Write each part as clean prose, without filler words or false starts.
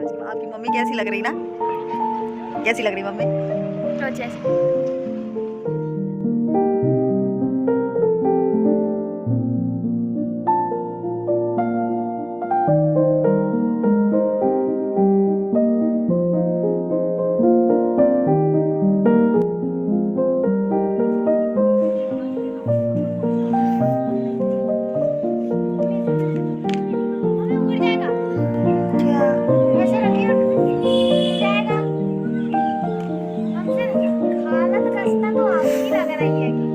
आपकी मम्मी कैसी लग रही ना? कैसी लग रही मम्मी? तो जैसे उड़ जाएगा। क्या? ऐसे रखिए उड़ जाएगा। हमसे हालत खस्ता तो आपकी लग रही है कि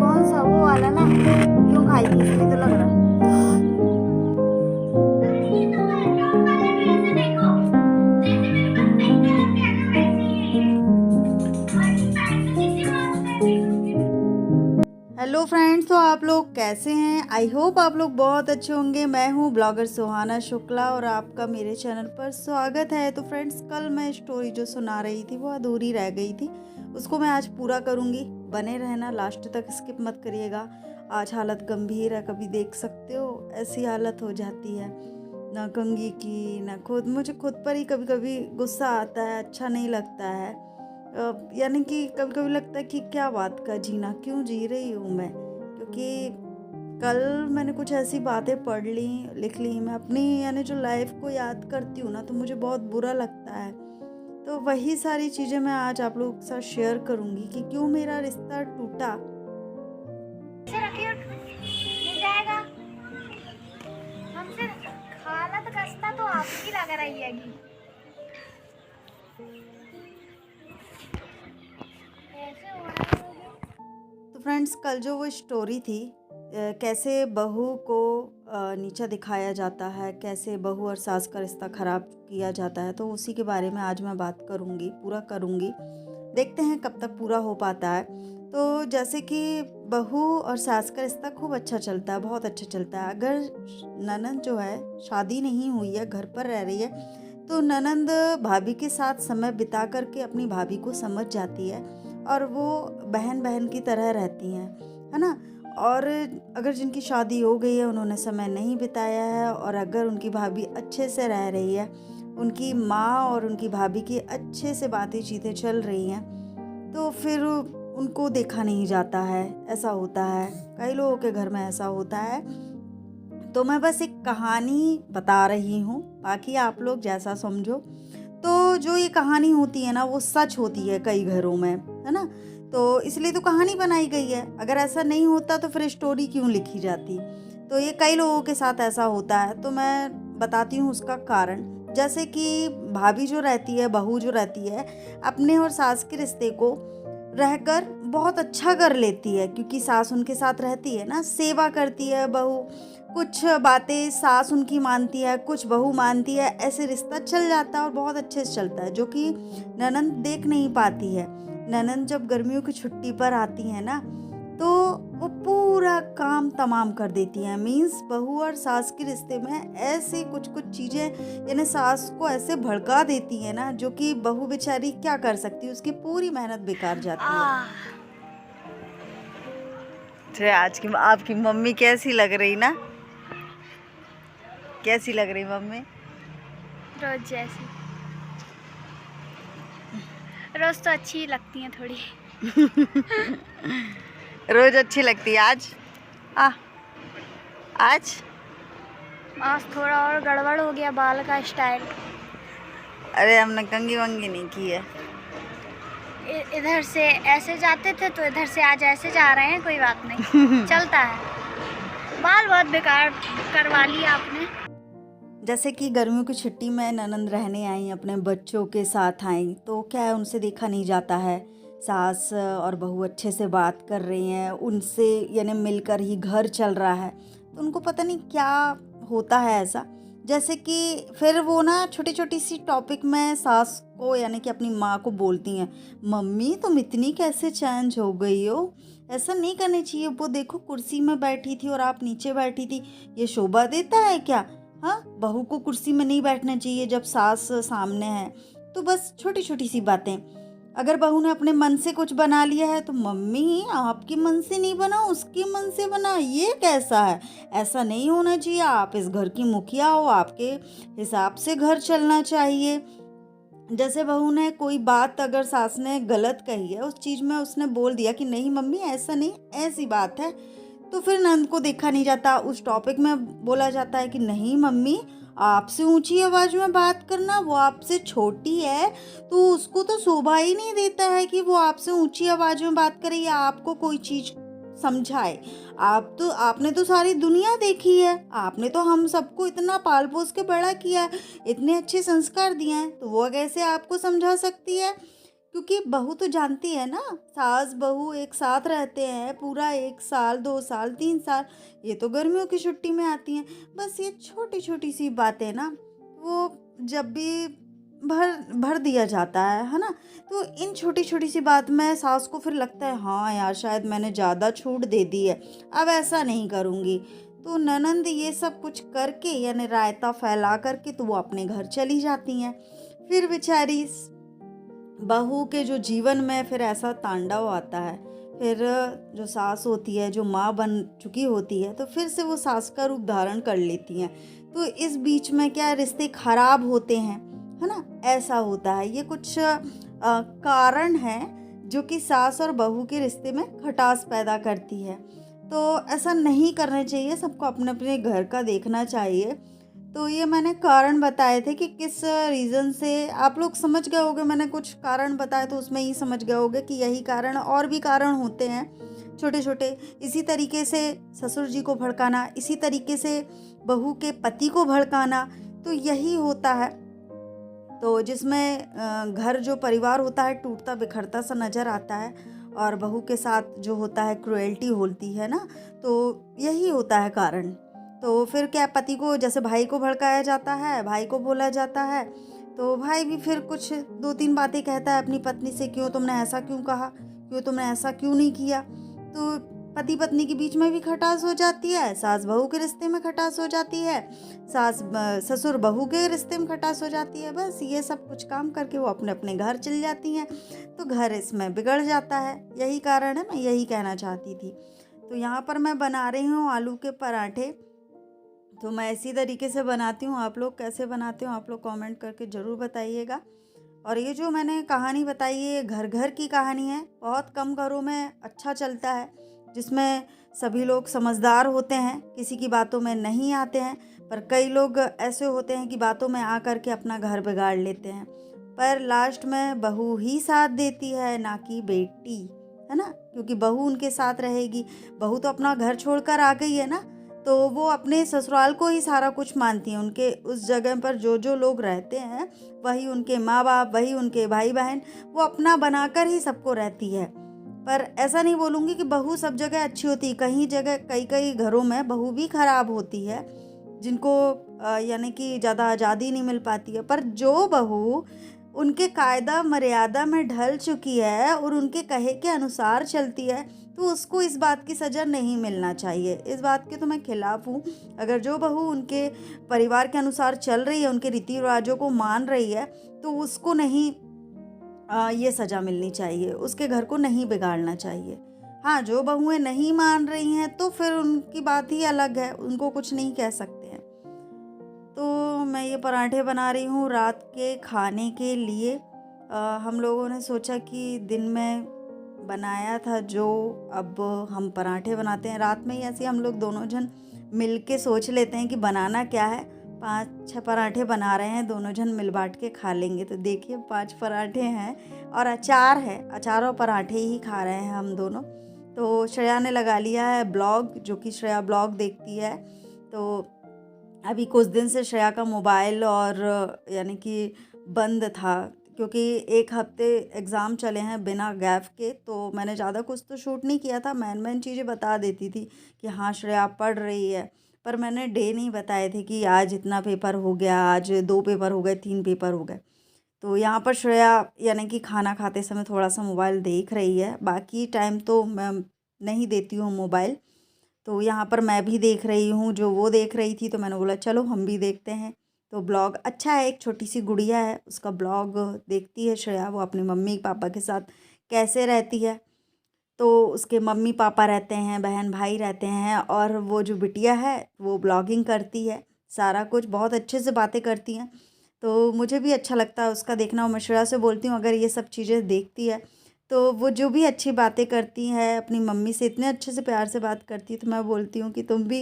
कौन सा वो वाला ना? क्यों खाई थी इसलिए तो लग रहा। अरे तो लैपटॉप वाले में ऐसे देखो, जैसे मेरे पास पेन कलर पेन है वैसे ही है। और इस पेंसिल से बात कर रही हूँ। हेलो फ्रेंड्स, तो आप लोग कैसे हैं? आई होप आप लोग बहुत अच्छे होंगे। मैं हूं ब्लॉगर सुहाना शुक्ला और आपका मेरे चैनल पर स्वागत है। तो फ्रेंड्स, कल मैं स्टोरी जो सुना रही थी वो अधूरी रह गई थी, उसको मैं आज पूरा करूंगी। बने रहना, लास्ट तक स्किप मत करिएगा। आज हालत गंभीर है, कभी देख सकते हो ऐसी हालत हो जाती है। ना कंघी की ना खुद, मुझे खुद पर ही कभी कभी गुस्सा आता है, अच्छा नहीं लगता है। यानी कि कभी कभी लगता है कि क्या बात का जीना, क्यों जी रही हूँ मैं। क्योंकि कल मैंने कुछ ऐसी बातें पढ़ ली, लिख ली। मैं अपनी यानी जो लाइफ को याद करती हूँ ना, तो मुझे बहुत बुरा लगता है। तो वही सारी चीज़ें मैं आज आप लोगों के साथ शेयर करूँगी कि क्यों मेरा रिश्ता टूटा। ऐसे रखिए उड़ जाएगा। हमसे हालत खस्ता तो आपकी लग रही है कि ऐसे हो रहा है। तो फ्रेंड्स, कल जो वो स्टोरी थी, कैसे बहू को नीचा दिखाया जाता है, कैसे बहू और सास का रिश्ता ख़राब किया जाता है, तो उसी के बारे में आज मैं बात करूँगी, पूरा करूँगी। देखते हैं कब तक पूरा हो पाता है। तो जैसे कि बहू और सास का रिश्ता खूब अच्छा चलता है, बहुत अच्छा चलता है। अगर ननंद जो है शादी नहीं हुई है, घर पर रह रही है, तो ननंद भाभी के साथ समय बिता करके अपनी भाभी को समझ जाती है और वो बहन बहन की तरह रहती हैं, है ना। और अगर जिनकी शादी हो गई है, उन्होंने समय नहीं बिताया है, और अगर उनकी भाभी अच्छे से रह रही है, उनकी माँ और उनकी भाभी की अच्छे से बातें चीतें चल रही हैं, तो फिर उनको देखा नहीं जाता है। ऐसा होता है, कई लोगों के घर में ऐसा होता है। तो मैं बस एक कहानी बता रही हूँ, बाकी आप लोग जैसा समझो। तो जो ये कहानी होती है ना, वो सच होती है कई घरों में, है ना। तो इसलिए तो कहानी बनाई गई है। अगर ऐसा नहीं होता तो फिर स्टोरी क्यों लिखी जाती। तो ये कई लोगों के साथ ऐसा होता है, तो मैं बताती हूँ उसका कारण। जैसे कि भाभी जो रहती है, बहू जो रहती है, अपने और सास के रिश्ते को रहकर बहुत अच्छा कर लेती है, क्योंकि सास उनके साथ रहती है ना, सेवा करती है बहू। कुछ बातें सास उनकी मानती है, कुछ बहू मानती है, ऐसे रिश्ता चल जाता है और बहुत अच्छे से चलता है, जो कि ननंद देख नहीं पाती है। ननंद जब गर्मियों की छुट्टी पर आती है ना, तो वो पूरा काम तमाम कर देती है। मीन्स बहू और सास के रिश्ते में ऐसे कुछ कुछ चीज़ें, यानी सास को ऐसे भड़का देती है ना, जो कि बहू बेचारी क्या कर सकती है, उसकी पूरी मेहनत बेकार जाती है। आज की आपकी मम्मी कैसी लग रही ना? कैसी लग रही मम्मी? रोज जैसी। रोज तो अच्छी लगती हैं थोड़ी। रोज अच्छी लगती है। आज आज थोड़ा और गड़बड़ हो गया बाल का स्टाइल। अरे हमने कंघी वंगी नहीं की है। इधर से ऐसे जाते थे तो इधर से आज ऐसे जा रहे हैं, कोई बात नहीं चलता है। बाल बहुत बेकार करवा लिया आपने। जैसे कि गर्मियों की छुट्टी में ननंद रहने आई, अपने बच्चों के साथ आई, तो क्या है, उनसे देखा नहीं जाता है। सास और बहू अच्छे से बात कर रही हैं, उनसे यानी मिलकर ही घर चल रहा है, तो उनको पता नहीं क्या होता है ऐसा। जैसे कि फिर वो ना छोटी छोटी सी टॉपिक में सास को यानी कि अपनी माँ को बोलती हैं, मम्मी तुम इतनी कैसे चेंज हो गई हो, ऐसा नहीं करनी चाहिए। वो देखो कुर्सी में बैठी थी और आप नीचे बैठी थी, ये शोभा देता है क्या? हाँ, बहू को कुर्सी में नहीं बैठना चाहिए जब सास सामने है। तो बस छोटी छोटी सी बातें। अगर बहू ने अपने मन से कुछ बना लिया है तो मम्मी आपके मन से नहीं बना, उसके मन से बना, ये कैसा है? ऐसा नहीं होना चाहिए, आप इस घर की मुखिया हो, आपके हिसाब से घर चलना चाहिए। जैसे बहू ने कोई बात अगर सास ने गलत कही है, उस चीज़ में उसने बोल दिया कि नहीं मम्मी ऐसा नहीं, ऐसी बात है, तो फिर नंद को देखा नहीं जाता, उस टॉपिक में बोला जाता है कि नहीं मम्मी आपसे ऊंची आवाज में बात करना, वो आपसे छोटी है तो उसको तो शोभा ही नहीं देता है कि वो आपसे ऊंची आवाज में बात करे या आपको कोई चीज समझाए। आपने तो सारी दुनिया देखी है, आपने तो हम सबको इतना पाल पोस के बड़ा किया है, इतने अच्छे संस्कार दिए हैं, तो वो कैसे आपको समझा सकती है? क्योंकि बहू तो जानती है ना, सास बहू एक साथ रहते हैं पूरा 1 साल 2 साल 3 साल, ये तो गर्मियों की छुट्टी में आती हैं। बस ये छोटी छोटी सी बातें ना, वो जब भी भर भर दिया जाता है ना, तो इन छोटी छोटी सी बात में सास को फिर लगता है हाँ यार शायद मैंने ज़्यादा छूट दे दी है, अब ऐसा नहीं करूँगी। तो ननंद ये सब कुछ करके यानी रायता फैला करके तो वो अपने घर चली जाती हैं। फिर बेचारी बहू के जो जीवन में फिर ऐसा तांडव आता है, फिर जो सास होती है जो माँ बन चुकी होती है तो फिर से वो सास का रूप धारण कर लेती हैं। तो इस बीच में क्या रिश्ते खराब होते हैं, है ना, ऐसा होता है। ये कुछ कारण हैं जो कि सास और बहू के रिश्ते में खटास पैदा करती है। तो ऐसा नहीं करना चाहिए, सबको अपने अपने घर का देखना चाहिए। तो ये मैंने कारण बताए थे कि किस रीज़न से, आप लोग समझ गए होंगे, मैंने कुछ कारण बताए तो उसमें ही समझ गए होंगे कि यही कारण, और भी कारण होते हैं छोटे छोटे। इसी तरीके से ससुर जी को भड़काना, इसी तरीके से बहू के पति को भड़काना, तो यही होता है। तो जिसमें घर जो परिवार होता है टूटता बिखरता सा नज़र आता है, और बहू के साथ जो होता है क्रुएल्टी होती है ना, तो यही होता है कारण। तो फिर क्या, पति को जैसे भाई को भड़काया जाता है, भाई को बोला जाता है, तो भाई भी फिर कुछ 2-3 बातें कहता है अपनी पत्नी से, क्यों तुमने ऐसा क्यों कहा, क्यों तुमने ऐसा क्यों नहीं किया। तो पति पत्नी के बीच में भी खटास हो जाती है, सास बहू के रिश्ते में खटास हो जाती है, ससुर बहू के रिश्ते में खटास हो जाती है। बस ये सब कुछ काम करके वो अपने अपने घर चल जाती हैं, तो घर इसमें बिगड़ जाता है। यही कारण है, मैं यही कहना चाहती थी। तो यहाँ पर मैं बना रही हूँ आलू के पराठे। तो मैं इसी तरीके से बनाती हूँ, आप लोग कैसे बनाते हो आप लोग कमेंट करके ज़रूर बताइएगा। और ये जो मैंने कहानी बताई है, ये घर घर की कहानी है, बहुत कम घरों में अच्छा चलता है, जिसमें सभी लोग समझदार होते हैं, किसी की बातों में नहीं आते हैं। पर कई लोग ऐसे होते हैं कि बातों में आ कर के अपना घर बिगाड़ लेते हैं। पर लास्ट में बहू ही साथ देती है, ना कि बेटी, है ना, क्योंकि बहू उनके साथ रहेगी। बहू तो अपना घर छोड़कर आ गई है ना, तो वो अपने ससुराल को ही सारा कुछ मानती हैं। उनके उस जगह पर जो जो लोग रहते हैं वही उनके माँ बाप, वही उनके भाई बहन, वो अपना बनाकर ही सबको रहती है। पर ऐसा नहीं बोलूँगी कि बहू सब जगह अच्छी होती है, कहीं जगह कई कई घरों में बहू भी खराब होती है, जिनको यानी कि ज़्यादा आज़ादी नहीं मिल पाती है। पर जो बहू उनके कायदा मर्यादा में ढल चुकी है और उनके कहे के अनुसार चलती है, तो उसको इस बात की सज़ा नहीं मिलना चाहिए। इस बात के तो मैं खिलाफ हूँ। अगर जो बहू उनके परिवार के अनुसार चल रही है, उनके रीति रिवाजों को मान रही है, तो उसको नहीं ये सज़ा मिलनी चाहिए, उसके घर को नहीं बिगाड़ना चाहिए। हाँ, जो बहुएं नहीं मान रही हैं तो फिर उनकी बात ही अलग है, उनको कुछ नहीं कह सकते हैं। तो मैं ये पराठे बना रही हूँ रात के खाने के लिए। हम लोगों ने सोचा कि दिन में बनाया था जो, अब हम पराठे बनाते हैं रात में ही। ऐसे हम लोग दोनों जन मिल के सोच लेते हैं कि बनाना क्या है। 5-6 पराठे बना रहे हैं, दोनों जन मिल बांट के खा लेंगे। तो देखिए 5 पराठे हैं और अचार है, अचार और पराठे ही खा रहे हैं हम दोनों। तो श्रेया ने लगा लिया है ब्लॉग, जो कि श्रेया ब्लॉग देखती है। तो अभी कुछ दिन से श्रेया का मोबाइल और यानी कि बंद था, क्योंकि 1 हफ्ते एग्ज़ाम चले हैं बिना गैप के। तो मैंने ज़्यादा कुछ तो शूट नहीं किया था, मेन चीज़ें बता देती थी कि हाँ श्रेया पढ़ रही है, पर मैंने डे नहीं बताए थे कि आज इतना पेपर हो गया, आज 2 पेपर हो गए, 3 पेपर हो गए। तो यहाँ पर श्रेया यानी कि खाना खाते समय थोड़ा सा मोबाइल देख रही है, बाकी टाइम तो मैं नहीं देती हूँ मोबाइल। तो यहाँ पर मैं भी देख रही हूँ जो वो देख रही थी, तो मैंने बोला चलो हम भी देखते हैं। तो ब्लॉग अच्छा है, एक छोटी सी गुड़िया है, उसका ब्लॉग देखती है श्रेया, वो अपने मम्मी पापा के साथ कैसे रहती है। तो उसके मम्मी पापा रहते हैं, बहन भाई रहते हैं, और वो जो बिटिया है वो ब्लॉगिंग करती है, सारा कुछ बहुत अच्छे से बातें करती हैं। तो मुझे भी अच्छा लगता है उसका देखना, और मैं श्रेया से बोलती हूँ अगर ये सब चीज़ें देखती है तो वो जो भी अच्छी बातें करती है, अपनी मम्मी से इतने अच्छे से प्यार से बात करती है, तो मैं बोलती हूँ कि तुम भी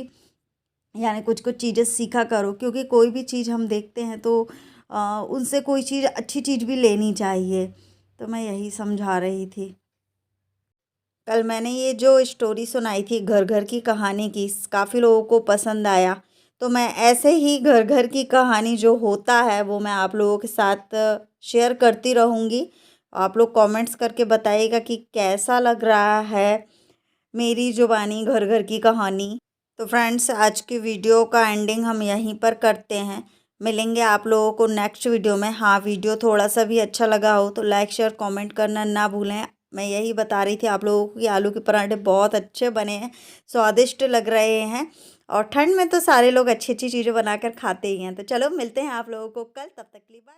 यानी कुछ कुछ चीज़ें सीखा करो, क्योंकि कोई भी चीज़ हम देखते हैं तो उनसे कोई चीज़ अच्छी चीज़ भी लेनी चाहिए। तो मैं यही समझा रही थी। कल मैंने ये जो स्टोरी सुनाई थी घर घर की कहानी की, काफ़ी लोगों को पसंद आया। तो मैं ऐसे ही घर घर की कहानी जो होता है वो मैं आप लोगों के साथ शेयर करती रहूँगी। आप लोग कमेंट्स करके बताइएगा कि कैसा लग रहा है मेरी जुबानी घर घर की कहानी। तो फ्रेंड्स, आज की वीडियो का एंडिंग हम यहीं पर करते हैं। मिलेंगे आप लोगों को नेक्स्ट वीडियो में। हाँ, वीडियो थोड़ा सा भी अच्छा लगा हो तो लाइक शेयर कमेंट करना ना भूलें। मैं यही बता रही थी आप लोगों को कि आलू के पराठे बहुत अच्छे बने हैं, स्वादिष्ट लग रहे हैं, और ठंड में तो सारे लोग अच्छी अच्छी चीज़ें बनाकर खाते ही हैं। तो चलो मिलते हैं आप लोगों को कल, तब तक के लिए बाय।